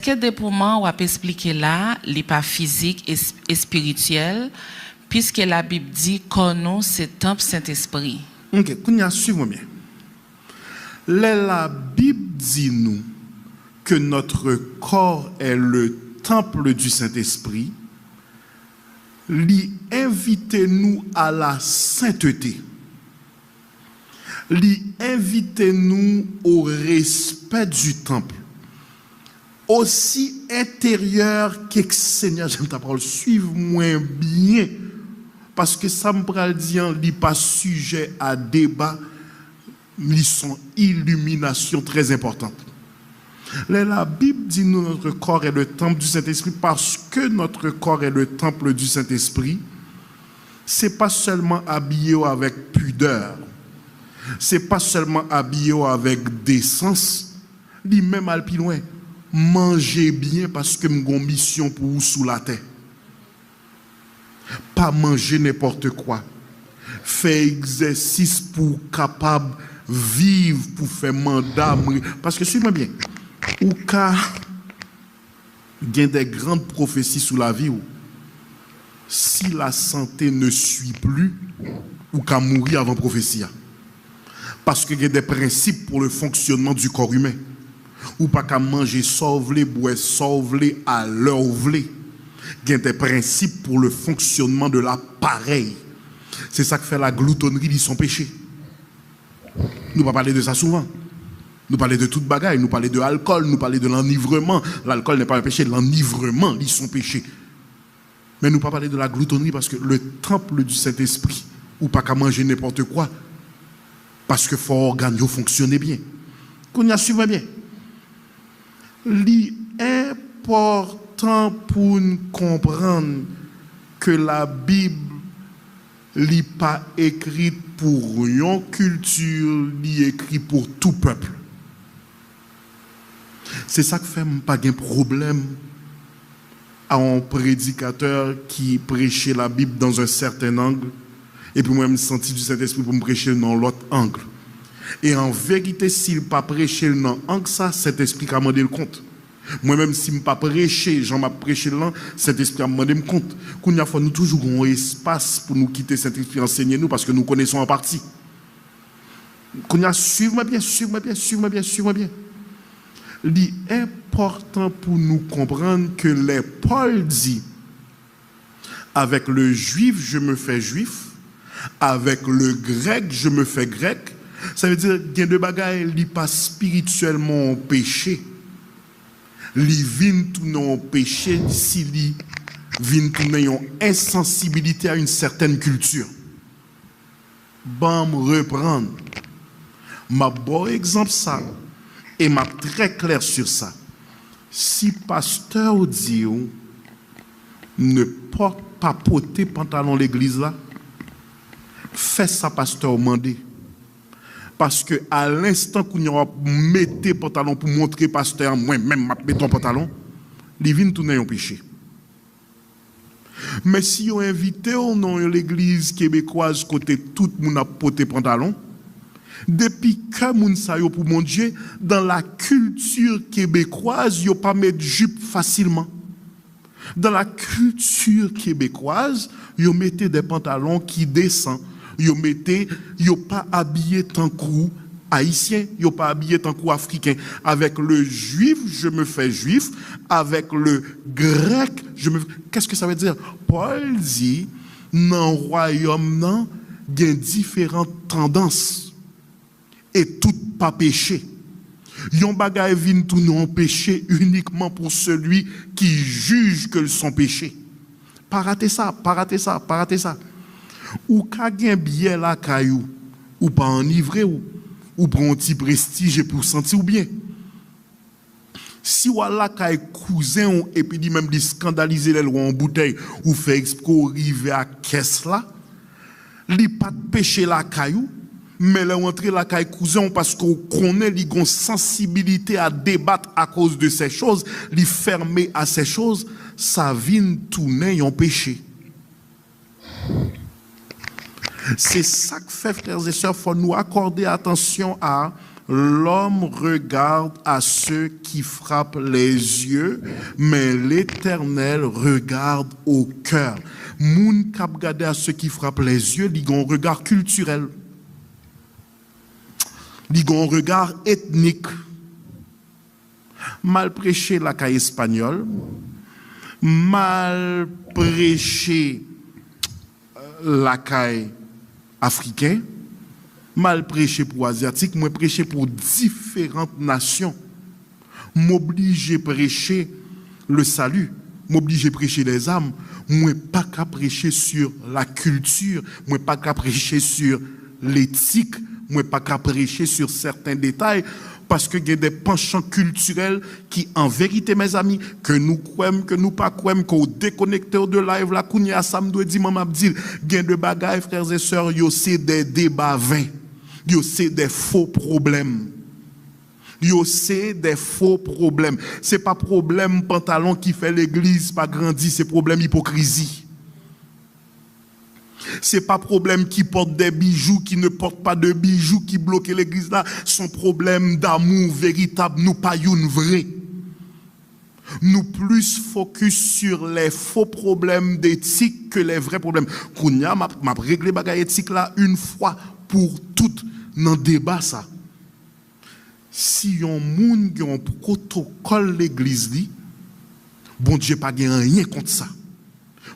Que dépouillement on peut expliquer là, n'est pas physique et spirituel, puisque la Bible dit qu'on nous c'est temple Saint-Esprit. Ok, qu'on suivre bien. La Bible dit nous que notre corps est le temple du Saint-Esprit. Lui invite nous à la sainteté. Lui invite nous au respect du temple. Aussi intérieur qu'extérieur, j'aime ta parole, suive-moi bien, parce que ça me parle dire, il n'est pas sujet à débat, ils sont illumination très importante. La Bible dit nous notre corps est le temple du Saint-Esprit parce que notre corps est le temple du Saint-Esprit. C'est pas seulement habillé avec pudeur, c'est pas seulement habillé avec décence, lui-même al plus loin. Mangez bien parce que j'ai une mission pour vous sous la terre. Pas manger n'importe quoi. Faire exercice pour capable vivre, pour faire mandat. Parce que suivez-moi bien. Ou cas il y a des grandes prophéties sous la vie où si la santé ne suit plus, ou qu'à mourir avant prophétie. Parce qu'il y a des principes pour le fonctionnement du corps humain. Ou pas qu'à manger sauver, boire sauver à l'heure où il y a des principes pour le fonctionnement de l'appareil. C'est ça que fait la gloutonnerie de son péché. Nous ne parlons pas de ça souvent. Nous parlons de toute bagaille, nous parlons de l'alcool, nous parlons de l'enivrement. L'alcool n'est pas un péché, l'enivrement, ils sont péchés. Mais nous ne parlons pas de la gloutonnerie parce que le temple du Saint-Esprit, ou pas qu'à manger n'importe quoi, parce que faut organes fonctionner bien. Qu'on y a suivi bien. L'important pour nous comprendre que la Bible n'est pas écrite pour une culture, ni écrite pour tout peuple. C'est ça qui fait pas de problème à un prédicateur qui prêchait la Bible dans un certain angle et puis moi je me senti du Saint-Esprit pour me prêcher dans l'autre angle. Et en vérité, s'il n'a pas prêché dans l'angle, ça, cet esprit a demandé le compte. Moi-même, si je n'ai pas prêché, j'en ai prêché là, cet esprit a demandé le compte. Qu'on y a fait, nous toujours un espace pour nous quitter cet esprit, enseigner nous, parce que nous connaissons en partie. Qu'on y a, suivez-moi bien, suivez-moi bien, suivez-moi bien, suivez-moi bien. Il est important pour nous comprendre que les Paul dit, avec le juif, je me fais juif, avec le grec, je me fais grec. Ça veut dire qu'il y a deux bagailles qui pas spirituellement péché. Li vin tout non péché si li vin tout non insensibilité à une certaine culture. Bon reprendre. Ma bon exemple ça et m'a très clair sur ça. Si pasteur dit ne porte pas porter pantalon l'église là, fait ça pasteur mandé. Parce que à l'instant qu'on y a mis pantalon pour montrer pasteur, moi-même, je mets ton pantalon, les vins tournent en péché. Mais si on invite dans l'église québécoise, côté tout le monde a porté pantalon, depuis que moun sa yo pour mon Dieu, dans la culture québécoise, yo pas mettre jupe facilement. Dans la culture québécoise, yo mettez des pantalons qui descendent. Yo pas habillé tant qu'ou haïtien, yo pas habillé tant qu'ou africain. Avec le juif, je me fais juif. Avec le grec, je me. Qu'est-ce que ça veut dire? Paul dit, dans le royaume, il y a différentes tendances. Et tout pas péché. Yon bagay vin tout non péché uniquement pour celui qui juge que son péché. Pas rater ça, pas rater ça, pas rater ça. Ou ka gen bien la caillou, ou pas enivré ou prend un petit prestige pour sentir ou bien. Si ou la kay cousin et puis dit même dit scandaliser les lois en bouteille ou fait expo arriver à caisse là, li pas de péché la caillou, mais le rentrer la kay cousin parce qu'on connaît li gon sensibilité à débattre à cause de ces choses, li fermer à ces choses, ça vient tourner en péché. C'est ça que fait, frères et sœurs, il faut nous accorder attention à L'homme regarde à ceux qui frappent les yeux, mais l'Éternel regarde au cœur. Moun k'ap gade à ceux qui frappent les yeux, li gon regard culturel. Li gon regard ethnique. Mal prêché la caille espagnole, mal prêché la caille africain, mal prêché pour asiatique, moi prêché pour différentes nations. M'oblige prêcher le salut, m'oblige prêcher les âmes, moi pas qu'à prêcher sur la culture, moi pas qu'à prêcher sur l'éthique, moi pas qu'à prêcher sur certains détails. Parce que il y a des penchants culturels qui, en vérité, mes amis, que nous croyons, que nous pas croyons, qu'on déconnecteur de live, là, qu'on y a samedi, dit, maman, dit, il y a de bagailles, frères et sœurs, yo c'est des débats vains. Yo c'est des faux problèmes. Yo c'est des faux problèmes. C'est pas problème pantalon qui fait l'église pas grandir, c'est problème hypocrisie. C'est pas problème qui porte des bijoux, qui ne porte pas de bijoux, qui bloque l'église là. Son problème d'amour véritable, nous pas une vraie. Nous plus focus sur les faux problèmes d'éthique que les vrais problèmes. Kounya m'a réglé bagay éthique là une fois pour toutes dans débat ça. Si yon moun qui ont protocole l'église li, bon Dieu pas gen rien contre ça.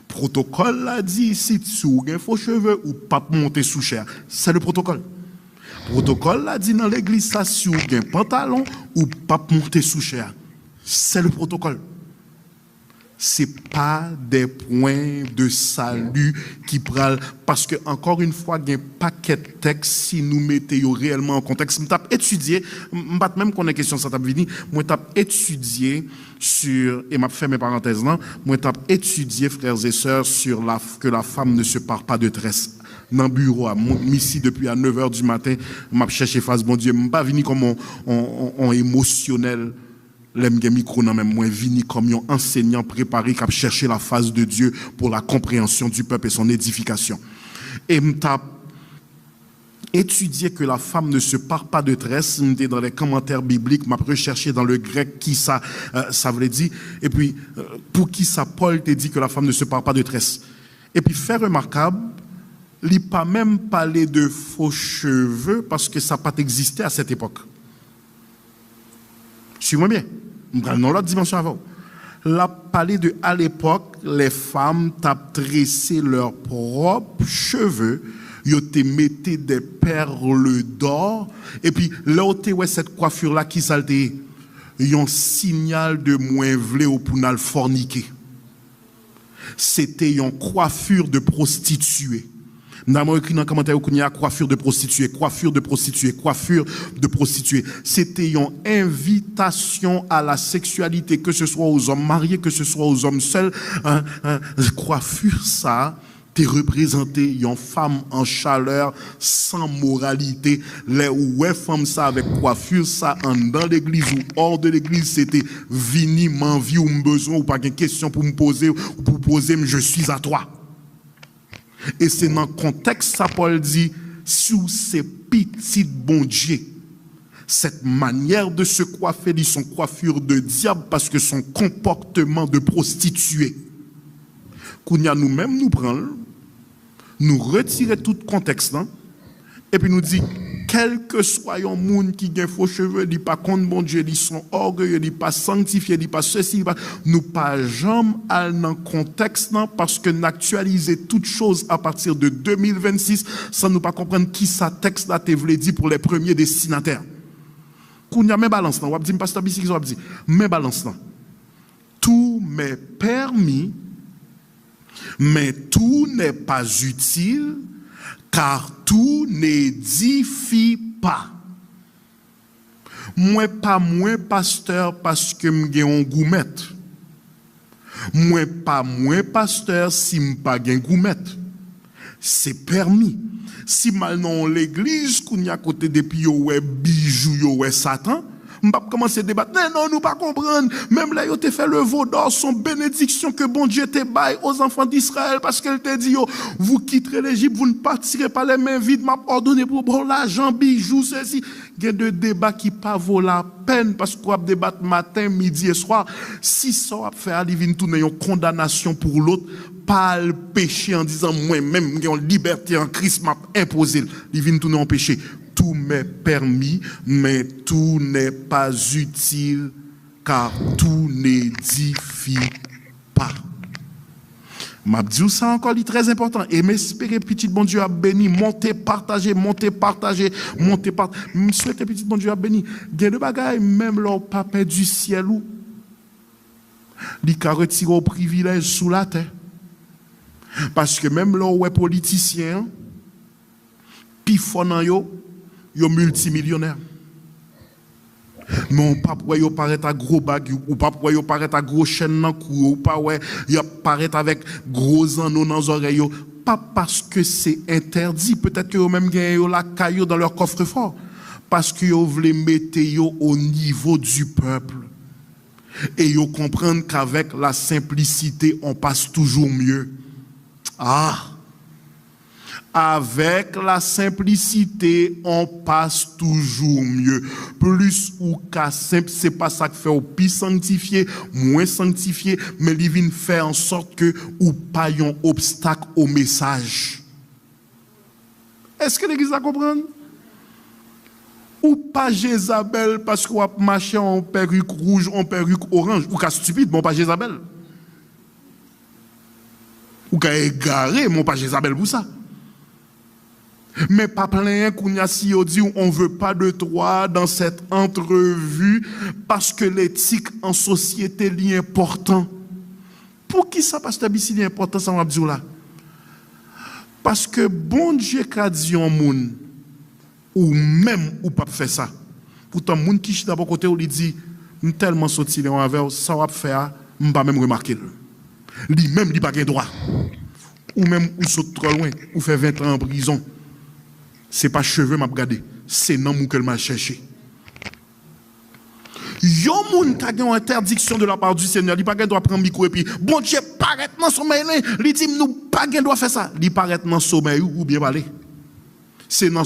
Protocole là dit si tu as faux cheveux ou pas monter sous chair, c'est le protocole. Protocole là dit dans l'église ça si tu as un pantalon ou pas monter sous chair, c'est le protocole. C'est pas des points de salut qui prennent parce que encore une fois il y a un paquet de textes si nous mettons réellement en contexte. Je t'ai étudié, même qu'on a question ça t'a venu, moi t'ai étudié sur et m'a fait mes parenthèses là, moi t'ai étudié frères et sœurs sur que la femme ne se part pas de tresse. Dans le bureau, ici depuis à 9h du matin, m'a cherché face bon Dieu, m'a pas venu comme on émotionnel. L'aime micro nan même moins vini comme un enseignant préparé qui a cherché la face de Dieu pour la compréhension du peuple et son édification. Et m'ta étudié que la femme ne se part pas de tresse, m'était dans les commentaires bibliques, m'a recherché dans le grec qui ça veut dire et puis pour qui ça Paul te dit que la femme ne se part pas de tresse. Et puis fait remarquable, il pas même parlé de faux cheveux parce que ça n'a pas existé à cette époque. Suivez-moi bien. Dans l'autre dimension avant. La parlé de à l'époque, les femmes tressé leurs propres cheveux, ils te mettaient des perles d'or et puis là où cette coiffure là qui salté, un signal de moins vle ou pour n'al forniquer. C'était une coiffure de prostituée. Nous avons écrit dans le commentaire qu'il y a coiffure de prostituée, coiffure de prostituée, coiffure de prostituée. C'était une invitation à la sexualité, que ce soit aux hommes mariés, que ce soit aux hommes seuls. Coiffure, ça, t'es représenté une femme en chaleur, sans moralité. Les ouais femme ça avec coiffure, ça, dans l'église ou hors de l'église, c'était vini, m'envie ou besoin, ou pas de question pour me poser, ou pour poser, je suis à toi. Et c'est dans le contexte, ça Paul dit, sous ces petites bon Dieu, cette manière de se coiffer, dit son coiffure de diable parce que son comportement de prostituée. Kounya nous-mêmes nous prenons, nous retirer tout contexte, hein, et puis nous dit, quel que soit un monde qui a faux cheveux, dit pas contre bon Dieu, dit sont orgueilleux, dit pas sanctifié, dit pas ceci, nous pas jamais aller dans contexte non, parce que n'actualiser toutes choses à partir de 2026 sans nous pas comprendre qui ça texte là te voulait dire pour les premiers destinataires. Qu'on y a mes balances là, on va dire pasteur Bissi qui va dire mes balances là. Tout m'est permis mais tout n'est pas utile. Car tout n'édifie pas. Moi pas moins pasteur parce que m'gè un goumette. Moi pas moins pasteur si m'pas gen goumette. C'est permis. Si mal dans l'église qu'on y a côté depuis yo ouais bijou yo ouais Satan, m'pas commencer à débattre. Non, nous pas comprendre. Même là yo te fait le veau d'or son bénédiction que bon Dieu te baille aux enfants d'Israël parce qu'elle te dit yo, vous quitterez l'Égypte, vous ne partirez pas les mains vides, m'a ordonné pour bon l'argent bijou ceci. Il y a des débats qui pas vaut la peine parce qu'on va débattre matin, midi et soir. Si ça va faire, il vient tourner une condamnation pour l'autre, pas le péché en disant moi-même, j'ai une liberté en Christ m'a imposé. Il vient tourner en péché. Tout m'est permis, mais tout n'est pas utile, car tout n'édifie pas. M'a dit ça encore, il est très important. Et m'espérer, petit bon Dieu a béni, monter, partager, monter, partager, monter, partager. Me souhaiter, petit bon Dieu a béni. Il y a des bagailles, même leur papa du ciel, où il a retiré au privilège sous la terre. Parce que même leur ouais politicien, puis fondant yo multimillionnaire. Mais on pas pour yo paraître à gros bag ou pas pour yo paraître à gros chaîne nan cou ou pas ouais yo paraître avec gros anneaux dans oreilles pas parce que c'est interdit, peut-être que yo même gagne la caillou dans leur coffre-fort parce que yo voulez mettre yo au niveau du peuple et yo comprendre qu'avec la simplicité on passe toujours mieux. Avec la simplicité, on passe toujours mieux. Plus ou qu'à simple, c'est pas ça qui fait au plus sanctifié, moins sanctifié, mais il vient faire en sorte que ou pas un obstacle au message. Est-ce que l'église a compris? Ou pas Jézabel parce qu'on a marché en perruque rouge, en perruque orange, ou qu'à stupide, bon pas Jézabel. Ou qu'à égaré, mon pas Jézabel pour ça. Mais pas plein qu'on a si on dit on veut pas de toi dans cette entrevue parce que l'éthique en société est important. Pour qui ça pasteur Bissi est important ça m'a dit là? Parce que bon Dieu qu'a dit au monde ou même ou pas faire ça. Pourtant monde qui chita d'abord côté où il dit tellement sorti en avec ça va faire m'pas même remarquer. Lui même il pas gain droit. Ou même ou saute trop loin ou fait 20 ans en prison. C'est pas cheveux m'a regardé, c'est non mou qu'elle m'a cherché. Yo moun ta gen interdiction de la part du Seigneur, il pas gen doit prendre micro et puis bon Dieu paraît dans sommeil, il dit nous pas gen doit faire ça, il paraît dans sommeil ou bien parler. C'est dans